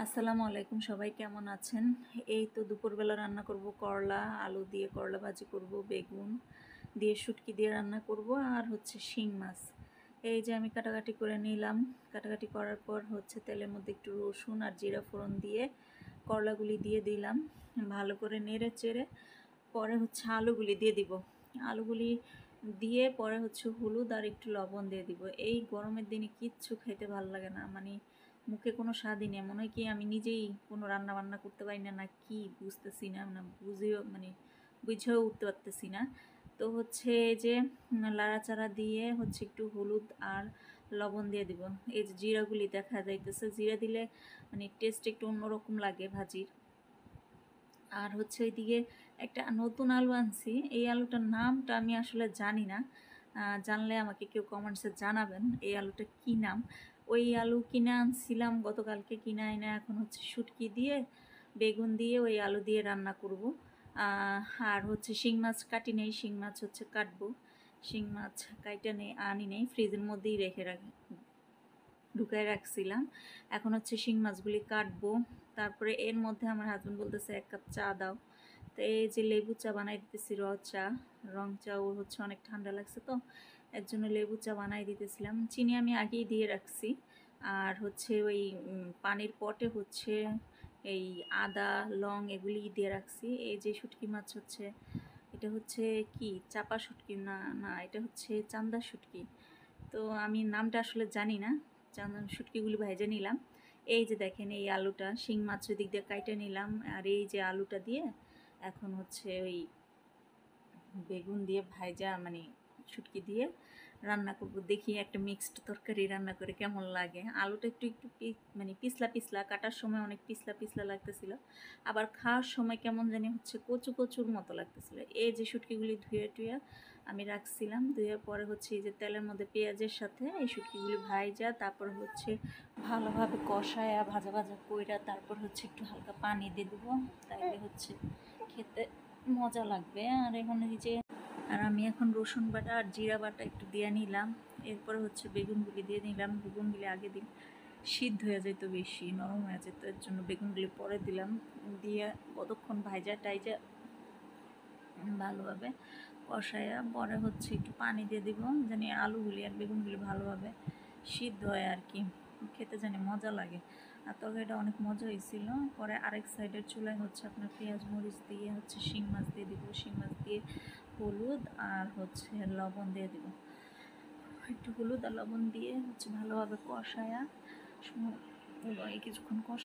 আসসালামু আলাইকুম, সবাই কেমন আছেন? এই তো দুপুরবেলা রান্না করব করলা আলু দিয়ে, করলা ভাজি করব, বেগুন দিয়ে, শুটকি দিয়ে রান্না করব, আর হচ্ছে শিং মাছ। এই যে আমি কাটাকাটি করে নিলাম। কাটাকাটি করার পর হচ্ছে তেলের মধ্যে একটু রসুন আর জিরা ফোড়ন দিয়ে করলাগুলি দিয়ে দিলাম, ভালো করে নেড়ে চেড়ে পরে হচ্ছে আলুগুলি দিয়ে দিব। আলুগুলি দিয়ে পরে হচ্ছে হলুদ আর একটু লবণ দিয়ে দিব। এই গরমের দিনে কিচ্ছু খেতে ভালো লাগে না, মানে মুখে কোনো স্বাদই নেই, মনে হয় কি আমি নিজেই কোনো রান্না বান্না করতে পারি না, না কি বুঝতেছি না, মানে বুঝেও উঠতে পারতেছি না। তো হচ্ছে এই যে লাড়াচাড়া দিয়ে হচ্ছে একটু হলুদ আর লবণ দিয়ে দিব। এই যে জিরাগুলি দেখা যাইতেছে, জিরা দিলে মানে টেস্ট একটু অন্যরকম লাগে ভাজির। আর হচ্ছে ওইদিকে একটা নতুন আলু আনছি, এই আলুটার নামটা আমি আসলে জানি না, জানলে আমাকে কেউ কমেন্টসে জানাবেন এই আলুটা কি নাম। ওই আলু কিনে আনছিলাম গতকালকে, কিনে এনে এখন হচ্ছে শুটকি দিয়ে, বেগুন দিয়ে, ওই আলু দিয়ে রান্না করব। আর হচ্ছে শিং মাছ কাটি নেই, শিং মাছ হচ্ছে কাটবো। শিং মাছ কাইটা নেই, আনি নেই, ফ্রিজের মধ্যেই রেখে ঢুকায় রাখছিলাম। এখন হচ্ছে শিং মাছগুলি কাটবো। তারপরে এর মধ্যে আমার হাজব্যান্ড বলতেছে 1 কাপ চা দাও। তো এই যে লেবু চা বানাই দিতেছি, রং চা। ওর হচ্ছে অনেক ঠান্ডা লাগছে, তো এর জন্য লেবু চা বানাই দিতেছিলাম। চিনি আমি আগেই দিয়ে রাখছি। আর হচ্ছে ওই পানির পটে হচ্ছে এই আদা লং এগুলি দিয়ে রাখছি। এই যে শুটকি মাছ হচ্ছে, এটা হচ্ছে কি চাপা শুটকি, না না, এটা হচ্ছে চান্দা শুটকি। তো আমি নামটা আসলে জানি না। শুটকিগুলি ভেজে নিলাম। এই যে দেখেন, এই আলুটা শিং মাছের দিক দিয়ে কাইটে নিলাম, আর এই যে আলুটা দিয়ে এখন হচ্ছে ওই বেগুন দিয়ে ভাইজা, মানে শুটকি দিয়ে রান্না করব। দেখি একটা মিক্সড তরকারি রান্না করে কেমন লাগে। আলুটা একটু একটু মানে পিছলা পিছলা, কাটার সময় অনেক পিছলা পিছলা লাগতেছিল, আবার খাওয়ার সময় কেমন জানি হচ্ছে কচু কচুর মতো লাগতেছিল। এই যে শুটকিগুলি ধুয়ে টুয়ে আমি রাখছিলাম, ধুয়ে পরে হচ্ছে এই যে তেলের মধ্যে পেঁয়াজের সাথে এই শুটকিগুলি ভাইজা, তারপর হচ্ছে ভালোভাবে কষায়া ভাজা ভাজা কইরা, তারপর হচ্ছে একটু হালকা পানি দিয়ে দেবো, তাইলে হচ্ছে খেতে মজা লাগবে। আর এখন এই যে আমি এখন রসুন বাটা আর জিরা বাটা একটু দিয়ে নিলাম। এরপরে হচ্ছে বেগুনগুলি দিয়ে নিলাম। বেগুনগুলি আগে দিন সিদ্ধ হয়ে যেত, বেশি নরম হয়ে যেত, এর জন্য বেগুনগুলি পরে দিলাম। দিয়ে কতক্ষণ ভাইজা টাইজা ভালোভাবে কষাইয়া পরে হচ্ছে একটু পানি দিয়ে দিব, জানি আলুগুলি আর বেগুনগুলি ভালোভাবে সিদ্ধ হয় আর কি, খেতে জানি মজা লাগে। আর তরকারিটা অনেক মজা হয়েছিল। পরে আরেক সাইডের চুলায় হচ্ছে আপনার পেঁয়াজ মরিচ দিয়ে হচ্ছে শিং মাছ দিয়ে দিব। শিং মাছ দিয়ে হলুদ আর হচ্ছে লবণ দিয়ে দিব। একটু হলুদ আর লবণ দিয়ে হচ্ছে ভালোভাবে কষায়া কিছুক্ষণ